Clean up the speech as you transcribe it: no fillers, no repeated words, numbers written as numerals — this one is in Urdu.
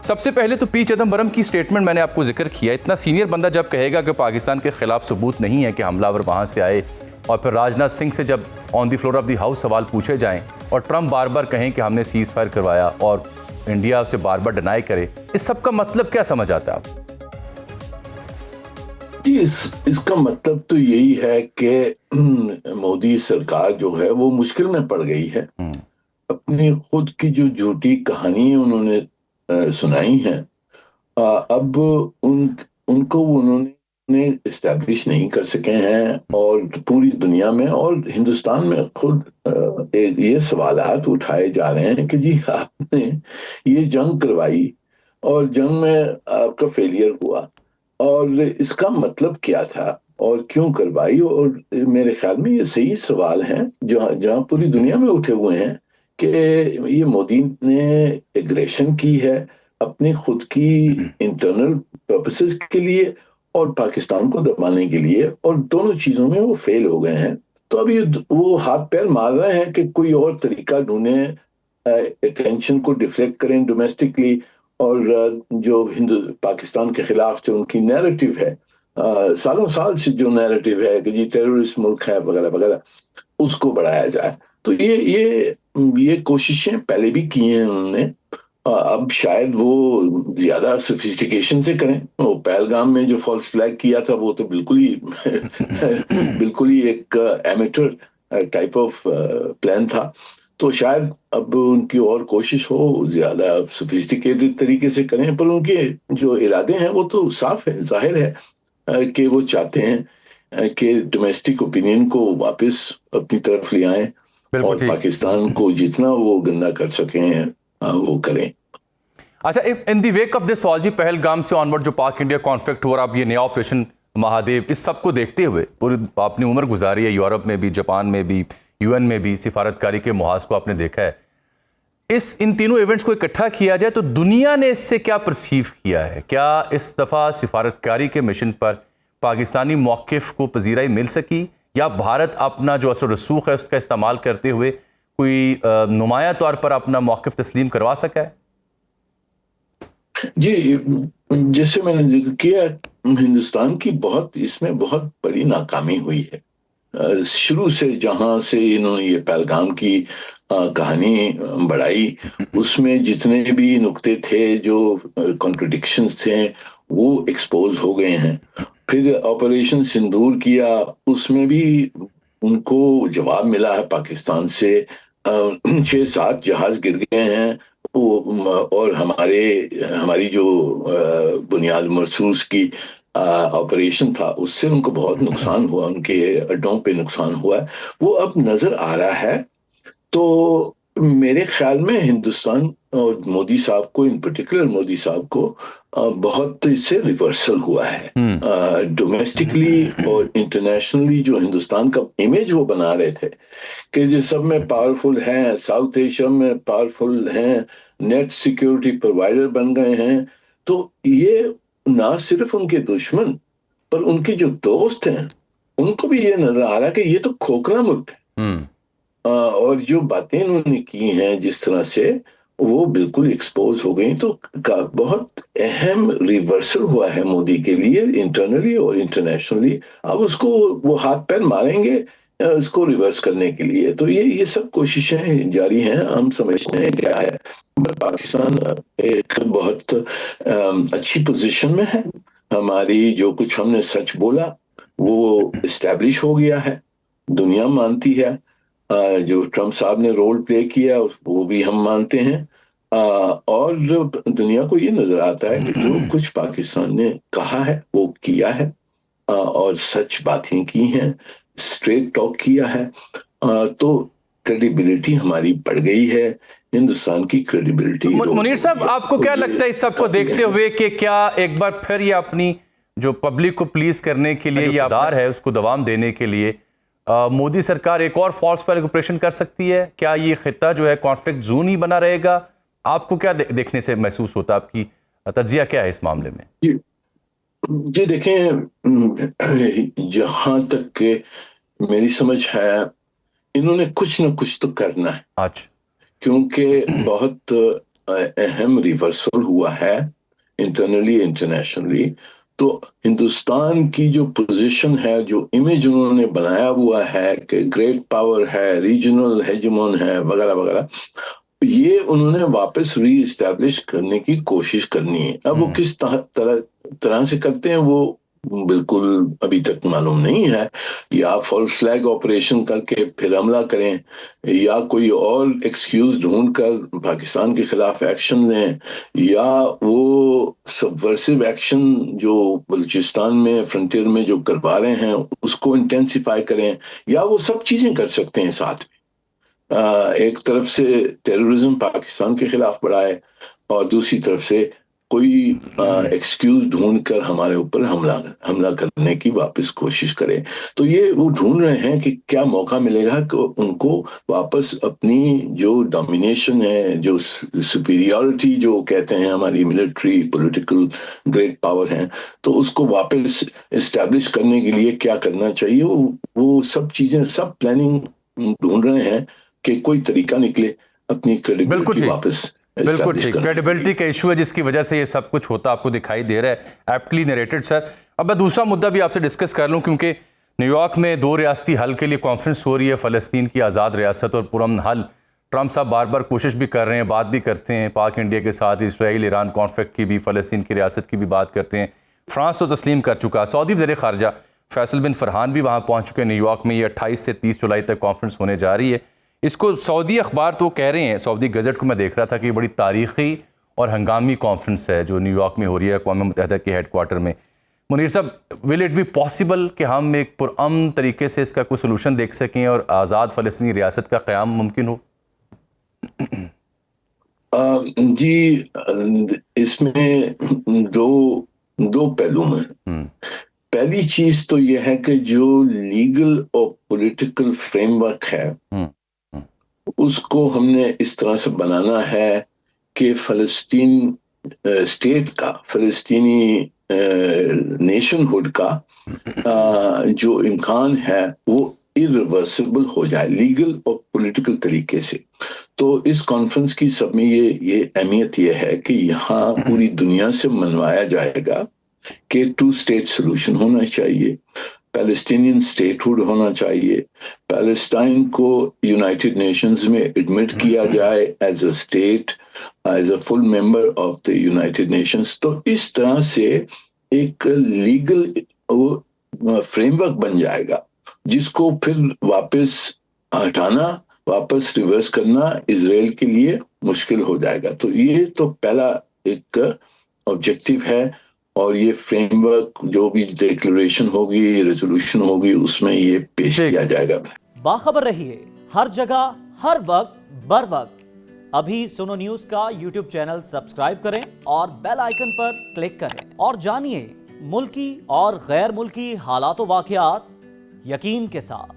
سب سے پہلے تو پی چدمبرم کی سٹیٹمنٹ میں نے آپ کو ذکر کیا. اتنا سینئر بندہ جب کہے گا کہ پاکستان کے خلاف ثبوت نہیں ہے کہ حملہ آور وہاں سے آئے، اور پھر راجناتھ سنگھ سے جب آن دی فلور آف دی ہاؤس سوال پوچھے جائیں اور ٹرمپ بار بار کہیں کہ ہم نے سیز فائر کروایا اور انڈیا اسے بار بار ڈینائی کرے، اس سب کا مطلب کیا سمجھ آتا ہے آپ؟ جی اس کا مطلب تو یہی ہے کہ مودی سرکار جو ہے وہ مشکل میں پڑ گئی ہے. اپنی خود کی جو جھوٹی کہانی انہوں نے سنائی ہیں، اب ان کو انہوں نے اسٹیبلش نہیں کر سکے ہیں، اور پوری دنیا میں اور ہندوستان میں خود یہ سوالات اٹھائے جا رہے ہیں کہ جی آپ نے یہ جنگ کروائی اور جنگ میں آپ کا فیلئر ہوا، اور اس کا مطلب کیا تھا اور کیوں کروائی. اور میرے خیال میں یہ صحیح سوال ہیں جہاں پوری دنیا میں اٹھے ہوئے ہیں کہ یہ مودی نے ایگریشن کی ہے اپنی خود کی انٹرنل پرپسز کے لیے اور پاکستان کو دبانے کے لیے، اور دونوں چیزوں میں وہ فیل ہو گئے ہیں. تو ابھی وہ ہاتھ پیر مار رہے ہیں کہ کوئی اور طریقہ ڈھونڈیں، اٹینشن کو ڈیفلیکٹ کریں ڈومیسٹکلی، اور جو پاکستان کے خلاف جو ان کی نیریٹو ہے، سالوں سال سے جو نیریٹو ہے کہ جی ٹیررسٹ ملک ہے وغیرہ وغیرہ، اس کو بڑھایا جائے. تو یہ کوششیں پہلے بھی کی ہیں انہوں نے. اب شاید وہ زیادہ سوفسٹیکیشن سے کریں. وہ پہلگام میں جو فالس فلیگ کیا تھا وہ تو بالکل ہی ایک ایمیٹر ٹائپ آف پلان تھا. تو شاید اب ان کی اور کوشش ہو زیادہ سوفسٹیکیٹڈ طریقے سے کریں، پر ان کے جو ارادے ہیں وہ تو صاف ہے، ظاہر ہے کہ وہ چاہتے ہیں کہ ڈومیسٹک اوپینین کو واپس اپنی طرف لے آئیں اور پاکستان کو جتنا وہ گندا کر سکیں وہ کریں. اچھا، ان دی ویک آف دس سوال جی، پہلگام سے آنورڈ جو پاک انڈیا کانفلکٹ ہوا، اب یہ نیا آپریشن مہادیو، اس سب کو دیکھتے ہوئے پوری آپ نے عمر گزاری ہے یورپ میں بھی، جاپان میں بھی، یو این میں بھی، سفارتکاری کے محاذ کو آپ نے دیکھا ہے. ان تینوں ایونٹس کو اکٹھا کیا جائے تو دنیا نے اس سے کیا پرسیو کیا ہے؟ کیا اس دفعہ سفارتکاری کے مشن پر پاکستانی موقف کو پذیرائی مل سکی، یا بھارت اپنا جو اثر رسوخ ہے اس کا استعمال کرتے ہوئے کوئی نمایاں طور پر اپنا موقف تسلیم کروا سکا ہے؟ جی، جیسے میں نے ذکر کیا، ہندوستان کی اس میں بہت بڑی ناکامی ہوئی ہے. شروع سے جہاں سے انہوں نے یہ پہلگام کی کہانی بڑھائی، اس میں جتنے بھی نقطے تھے جو کنٹرڈکشنز تھے وہ ایکسپوز ہو گئے ہیں. پھر آپریشن سندور کیا، اس میں بھی ان کو جواب ملا ہے پاکستان سے. 6-7 جہاز گر گئے ہیں، اور ہماری جو بنیاد مرصوص کی آپریشن تھا اس سے ان کو بہت نقصان ہوا، ان کے اڈوں پہ نقصان ہوا ہے، وہ اب نظر آ رہا ہے. تو میرے خیال میں ہندوستان اور مودی صاحب کو، ان پرٹیکولر مودی صاحب کو بہت اس سے ریورسل ہوا ہے. ڈومیسٹکلی اور انٹرنیشنلی جو ہندوستان کا امیج وہ بنا رہے تھے کہ جو سب میں پاورفل ہیں، ساؤتھ ایشیا میں پاورفل ہیں، نیٹ سیکیورٹی پرووائڈر بن گئے ہیں، تو یہ نہ صرف ان کے دشمن پر ان کے جو دوست ہیں ان کو بھی یہ نظر آ رہا کہ یہ تو کھوکھلا ملک ہے. اور جو باتیں انہوں نے کی ہیں جس طرح سے وہ بالکل ایکسپوز ہو گئی. تو بہت اہم ریورسل ہوا ہے مودی کے لیے انٹرنلی اور انٹرنیشنلی. اب اس کو وہ ہاتھ پیر ماریں گے اس کو ریورس کرنے کے لیے. تو یہ سب کوششیں جاری ہیں. ہم سمجھتے ہیں کیا ہے، پاکستان ایک بہت اچھی پوزیشن میں ہے. ہماری جو کچھ ہم نے سچ بولا وہ اسٹیبلش ہو گیا ہے، دنیا مانتی ہے. جو ٹرمپ صاحب نے رول پلے کیا وہ بھی ہم مانتے ہیں، اور دنیا کو یہ نظر آتا ہے کہ جو کچھ پاکستان نے کہا ہے وہ کیا ہے، اور سچ باتیں کی ہیں، اسٹریٹ ٹاک کیا ہے. تو کریڈیبلٹی ہماری بڑھ گئی ہے. ہندوستان کی کریڈیبلٹی. منیر صاحب، آپ کو کیا لگتا ہے اس سب کو دیکھتے ہوئے کہ کیا ایک بار پھر یہ اپنی جو پبلک کو پلیز کرنے کے لیے یہ ادار ہے اس کو دوام دینے کے لیے مودی سرکار ایک اور فالس فلیگ آپریشن کر سکتی ہے؟ کیا یہ خطہ جو ہے کانفلکٹ زون ہی بنا رہے گا؟ آپ کو کیا دیکھنے سے محسوس ہوتا ہے؟ آپ کی تجزیہ کیا ہے اس معاملے میں؟ جی دیکھیں، جہاں تک کہ میری سمجھ ہے انہوں نے کچھ نہ کچھ تو کرنا ہے. کیونکہ بہت اہم ریورسل ہوا ہے انٹرنلی انٹرنیشنلی. تو ہندوستان کی جو پوزیشن ہے، جو امیج انہوں نے بنایا ہوا ہے کہ گریٹ پاور ہے، ریجنل ہیجمون ہے وغیرہ وغیرہ، یہ انہوں نے واپس ری اسٹیبلش کرنے کی کوشش کرنی ہے. اب وہ کس طرح سے کرتے ہیں وہ بالکل ابھی تک معلوم نہیں ہے. یا فالس فلیگ آپریشن کر کے پھر حملہ کریں، یا کوئی اور ایکسکیوز ڈھونڈ کر پاکستان کے خلاف ایکشن لیں، یا وہ سبورسو ایکشن جو بلوچستان میں فرنٹیئر میں جو کروا رہے ہیں اس کو انٹینسیفائی کریں، یا وہ سب چیزیں کر سکتے ہیں ساتھ میں. ایک طرف سے ٹیررزم پاکستان کے خلاف بڑھائے اور دوسری طرف سے کوئی ایکسکیوز ڈھونڈ کر ہمارے اوپر حملہ کرنے کی واپس کوشش کرے. تو یہ وہ ڈھونڈ رہے ہیں کہ کیا موقع ملے گا کہ ان کو واپس اپنی جو ڈومینیشن ہے، جو سپیریورٹی جو کہتے ہیں ہماری ملٹری پولیٹیکل گریٹ پاور ہیں، تو اس کو واپس اسٹیبلش کرنے کے لیے کیا کرنا چاہیے. وہ سب چیزیں، سب پلاننگ ڈھونڈ رہے ہیں کہ کوئی طریقہ نکلے اپنی کریڈیبلٹی واپس. بالکل ٹھیک، کریڈیبلٹی کا ایشو ہے جس کی وجہ سے یہ سب کچھ ہوتا آپ کو دکھائی دے رہا ہے. ایپٹلی نریٹڈ سر. اب میں دوسرا مدعا بھی آپ سے ڈسکس کر لوں، کیونکہ نیو یارک میں 2 ریاستی حل کے لیے کانفرنس ہو رہی ہے، فلسطین کی آزاد ریاست اور پرامن حل. ٹرمپ صاحب بار بار کوشش بھی کر رہے ہیں، بات بھی کرتے ہیں پاک انڈیا کے ساتھ، اسرائیل ایران کانفلکٹ کی بھی، فلسطین کی ریاست کی بھی بات کرتے ہیں. فرانس تو تسلیم کر چکا. سعودی وزیر خارجہ فیصل بن فرحان بھی وہاں پہنچ چکے نیو یارک میں. یہ 28 سے 30 جولائی تک کانفرنس ہونے جا رہی ہے. اس کو سعودی اخبار تو کہہ رہے ہیں، سعودی گزٹ کو میں دیکھ رہا تھا کہ یہ بڑی تاریخی اور ہنگامی کانفرنس ہے جو نیو یارک میں ہو رہی ہے اقوام متحدہ کے ہیڈ کوارٹر میں. منیر صاحب، ول اٹ بی پاسبل کہ ہم ایک پرامن طریقے سے اس کا کوئی سلوشن دیکھ سکیں اور آزاد فلسطینی ریاست کا قیام ممکن ہو؟ جی، اس میں دو پہلو ہیں. پہلی چیز تو یہ ہے کہ جو لیگل اور پولیٹیکل فریم ورک ہے اس کو ہم نے اس طرح سے بنانا ہے کہ فلسطین اسٹیٹ کا، فلسطینی نیشن ہوڈ کا جو امکان ہے وہ irreversible ہو جائے لیگل اور پولیٹیکل طریقے سے. تو اس کانفرنس کی سب میں یہ اہمیت یہ ہے کہ یہاں پوری دنیا سے منوایا جائے گا کہ 2 اسٹیٹ سلوشن ہونا چاہیے، پیلسٹینین اسٹیٹ ہوڈ ہونا چاہیے، پیلسٹائن کو یونائٹڈ نیشنز میں ایڈمٹ کیا جائے as a state, as a full member of the United Nations. تو اس طرح سے ایک لیگل فریم ورک بن جائے گا جس کو پھر واپس ہٹانا، واپس ریورس کرنا اسرائیل کے لیے مشکل ہو جائے گا. تو یہ تو پہلا ایک آبجیکٹو ہے، اور یہ فریم ورک جو بھی ڈیکلریشن ہوگی، ریزولوشن ہوگی، اس میں یہ پیش کیا جائے گا. باخبر رہیے ہر جگہ ہر وقت بر وقت. ابھی سنو نیوز کا یوٹیوب چینل سبسکرائب کریں اور بیل آئیکن پر کلک کریں اور جانیے ملکی اور غیر ملکی حالات و واقعات یقین کے ساتھ.